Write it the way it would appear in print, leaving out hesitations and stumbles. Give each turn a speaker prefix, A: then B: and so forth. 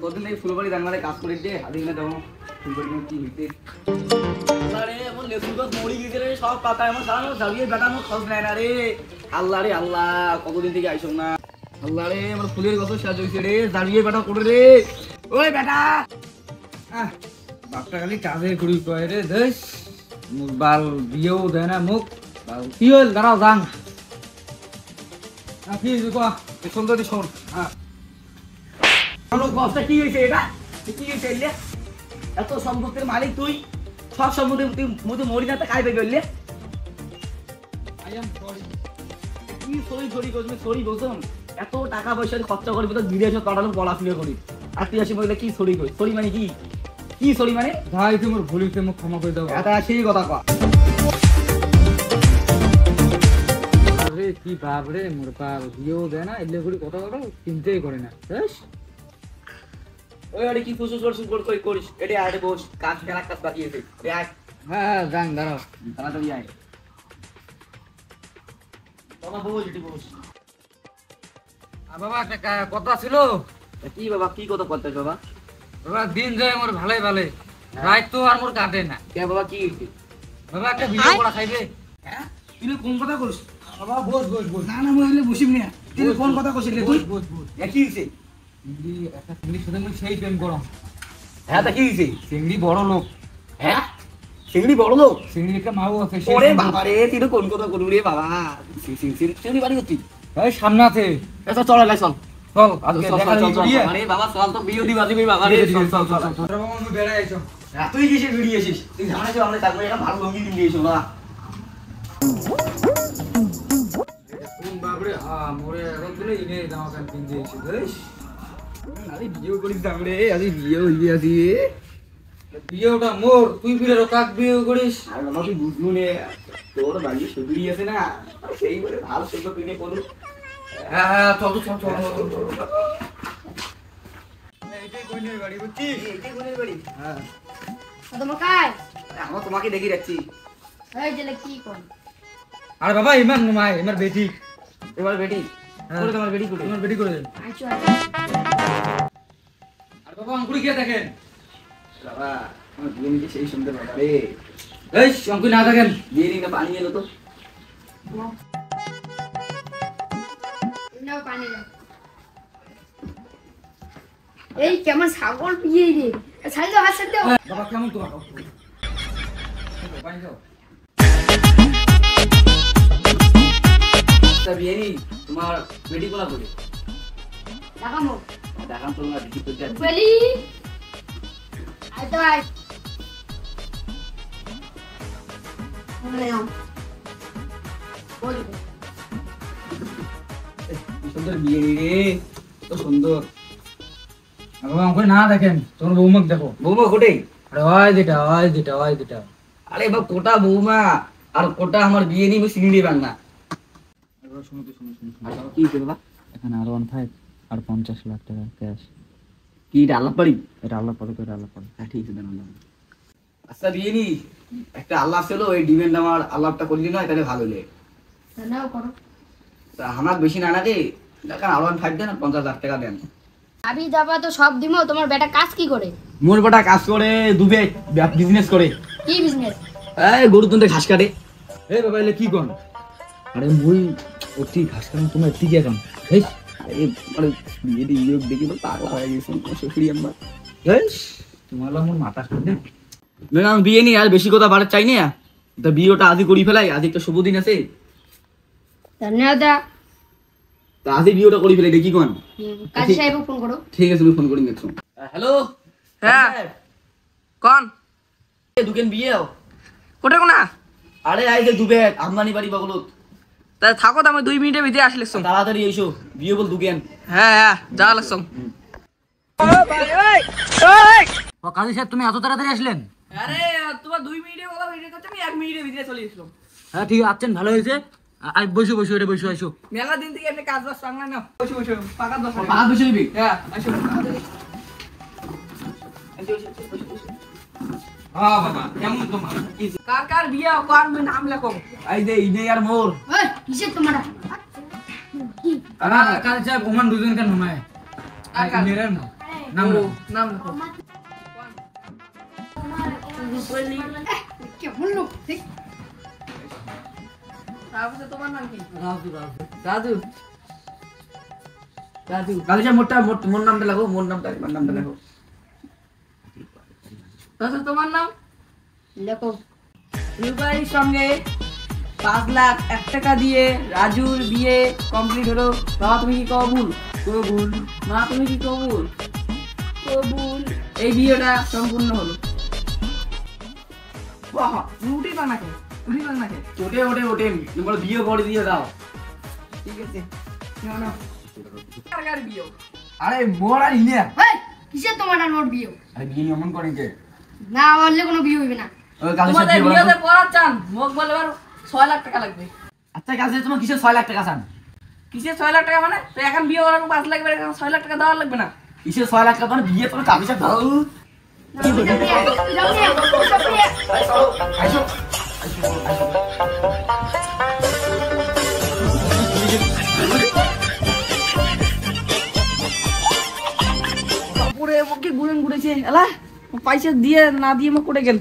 A: কতদিন থেকে ফুলবাড়ি রান্নারে কাজ করে দিয়ে আদি না দাও ফুলবাড়ি কি হইতে আরে এমন লেসুন গাছ মরি গিয়ে রে সব পাতা এমন সারা ঝাড়িয়ে বেটানো খোঁজ নেয় না রে আল্লাহ কতদিন থেকে আইসো না আল্লাহ রে আমার ফুলের গাছ সাজ হইছে রে ঝাড়িয়ে বেটা করে রে ওই বেটা বাপটা খালি কাজে করি কয় রে দেশ বাল বিয়েও দেয় না মুখ কি হল দাঁড়াও যান কি কোয়া সুন্দরী শোন কি হয়েছে এটা কি হয়েছে এত সম্পত্তির মালিক তুই সব সম্পত্তি মধ্যে মরি না খাইবে গেলে কি সরি করবি সরি বোঝুন এত টাকা পয়সা খরচা করবি তো বিদেশ পাঠানো পড়াশোনা করি আর তুই আসি বললে কি সরি করি সরি মানে কি সরি মানে ভাই তোমার ভুল হইছে মুখ ক্ষমা করে দাও এটা সেই কথা কয় আরে কি বাপ রে মোর বাপ বিয়েও দেয় না এলে করে কথা চিন্তাই করে না বেশ ওই আরে কি ফুসুস করিস এটা আরে বস কাজ ফেলা কাজ বাকি আছে হ্যাঁ যান দাঁড়াও তাড়াতাড়ি আয় বাবা বস এটি বস বাবা একটা কথা ছিল কি বাবা কি কথা করতে বাবা বাবা দিন যায় মোর ভালো রাত তো আর মোর কাটে না কে বাবা কি হইছে বাবা একটা ভিডিও করা খাইবে হ্যাঁ তুই কোন কথা কইস বাবা বস না মই হইলে বসিম না তুই কোন কথা কইছিস তুই বস কি হইছে একটা চিংড়ি সাথে মই সেই প্রেম করম হ্যাঁ তা কি হইছে চিংড়ি বড় লোক হ্যাঁ চিংড়ি বড় লোক চিংড়ি একটা মাও আছে ওরে বাবা রে তুই কোন কথা কইলি রে বাবা চিংড়ি বাড়ি করতি এই সামনে আছে এত চল লাই চল আরে বাবা চল তো বিয়ে দিবা দিবি বাবা রে চল বাবা আমি বেড়া আইছো তুই কিসে ভিডিও এসেছিস তুই জানিস আমরা তারপরে একটা ভালো লঙ্গি কিনে দিয়েছো না কোন বাবরে মোরে এখন দিলে ইনে জামা প্যান্ট কিনে দিয়েছিস বেশ আরে ভিডিও করিস দামরে আরে ভিডিও হইবে আসি ভিডিওটা মোর তুই ফিরে কাক ভিডিও করিস আর বাবা তুই বুঝলু নে তোর বাড়ি সুবিধি আছে না সেই বলে ভালো সুন্দর কিনে করু হ্যাঁ চল এইটাই কোইনের বাড়ি বুঝছিস এইটাই কোইনের বাড়ি হ্যাঁ
B: তোমার কাজ
A: আমরা তোমাকে দেখি রাখছি
B: এই যে কি কোন
A: আরে বাবা ইমান মাই আমার বেটি এবার বেটি করে তোমার বেটি করে দেন
B: আচ্ছা
A: আর বাবা অঙ্কুরি কে দেখেন বাবা আমার বিয়ে নিতে সেই সুন্দর বাবা রে এই অঙ্কুরি না দেখেন বিয়ে নিতে পানি এলো তো
B: নাও পানি দাও এই কেমন ছাগল বিয়ে রে ছাই দাও হাত দাও
A: বাবা কেমন তোমার পানি দাও বিয়েনি তোমার বেটি কোলা করে
B: দেখামো
A: দেখাম তো না দেখি তো যা
B: বলি আই তো আই
A: সুন্দর বিয়ে রে তো সুন্দর বাবা আমাকে না দেখেন তোমার বৌমাক দেখো বৌমা কোটে আরে ওই যেটা আরে বাবা কোটা বৌমা আর কোটা আমার বিয়ে নিয়ে সিঙ্গি বাংলা শুনো কি হইছে বাবা
C: এখানে আর 15 আর 50 লাখ টাকা ক্যাশ
A: কি এটা আল্লাহ পারি
C: এটা আল্লাহ পরে
A: হ্যাঁ ঠিক আছে দেন আচ্ছা বিয়ে নি একটা আল্লাহ ছিল এই ডিমান্ড আমার আল্লাহটা করলি না তাহলে ভালো হলে
B: নাও করো
A: তা আমার বেশি না লাগে দেখেন আর 15 দেন আর 50 লাখ টাকা দেন
B: আবি যাবা তো সব দিমো তোমার বেটা কাজ কি করে
A: মোর বেটা কাজ করে দুবে বিজনেস করে
B: কি বিজনেস
A: এই গরু তুনতে ঘাস কাটে এই বাবা এলে কি কোন আরে মুই অতি ঘাস কাটে তোমার এটি কি কাম এই মানে বিয়ে দি লোক দেখি তো পাগল হয়ে গেছে শ্বশুরি আম্মা এই তোমার মোর মাথা শুনে না আমি বিয়ে নি আর বেশি কথা বাড়াতে চাই না তা বিয়েটা আজই করি ফেলাই আজ একটা শুভ দিন আছে
B: ধন্যবাদ
A: তা আজই বিয়েটা করি ফেলাই দেখি কোন
B: কাজী সাহেবকে ফোন করো
A: ঠিক আছে তুমি ফোন করি দেখছো হ্যালো
D: হ্যাঁ কোন
A: দুকেন বিয়ে
D: কোটে কোনা
A: আরে আই যে দুবে আমদানি বাড়ি বগলত
D: তা থাকো তো আমি 2 মিনিটের ভিতরে আসলে
A: তাড়াতাড়ি এসো বিয়ে বল দুকেন
D: হ্যাঁ যা লাগছং
C: ও কাজী সাহেব তুমি এত তাড়াতাড়ি আসলেন
D: আরে তোমার 2 মিনিটের কথা ভিডিও করতে আমি 1 মিনিটের ভিতরে চলে আসলাম
C: হ্যাঁ ঠিক আছে আছেন ভালো হয়েছে আই বসো আইসো
D: মেলা দিন থেকে এমনি কাজ বাজ সাংলা না বসে পাকা দশ
A: পাকা বসে নিবি
D: হ্যাঁ আসো
A: হ্যাঁ বাবা কেমন তোমার
D: কার বিয়ে কোন নাম লেখো
A: এই যে ইদে আর মোর
B: ওই কিসের তোমার কি
C: কাজী সাহেব ওমান দুজন কেন নয়
D: কার
C: মেরে না
A: নাম
D: ও, নাম লেখো। রূপালী।
B: কেমন লোক দেখ।
D: তারপরে তোমার নাম কি?
A: রাজু
D: রাজু। রাজু।
A: রাজু স্যার মোর নামটা লেখো, মোর নামটা লেখো।
D: রাজু তোমার নাম?
B: লেখো।
D: রূপালীর সঙ্গে 5 লাখ 1 টাকা দিয়ে রাজুর বিয়ে কমপ্লিট হলো। বাবা তুমি কি কবুল?
A: কবুল।
D: মা তুমি কি কবুল? কবুল। এই বিয়েটা সম্পূর্ণ হলো। বাহ, তুমি উঠেই পার না খেয়ে। উঠেই পার না খেয়ে।
A: ওঠে তোমরা বিয়ে করে দিয়ে দাও।
D: ঠিক আছে। নাও, নাও। কার কার বিয়ে?
A: আরে মোর আর ইনে
B: এই কিসের তোমার আর মোর বিয়ে?
A: আরে বিয়ে এমন করে কে
B: না বললে কোনো বিয়ে হইবে না।
A: ওই কাজে
D: তোমাদের বিয়েতে পড়ার চান মোক বলে এবার 6 লাখ টাকা লাগবে।
A: আচ্ছা কাজে তোমার কিসের 6 লাখ টাকা চান?
D: কিসের 6 লাখ টাকা মানে? তো এখন বিয়ে করার 5 লাখ এখন 6 লাখ টাকা দেওয়া লাগবে না।
A: কিসের 6 লাখ টাকা মানে বিয়ে তোমার কাজে সব ধরো। আইসো
D: পুরে ওকে গুড়েন ঘুরেছে এলা পয়সা দিয়ে না দিয়ে মোক কোটে গেল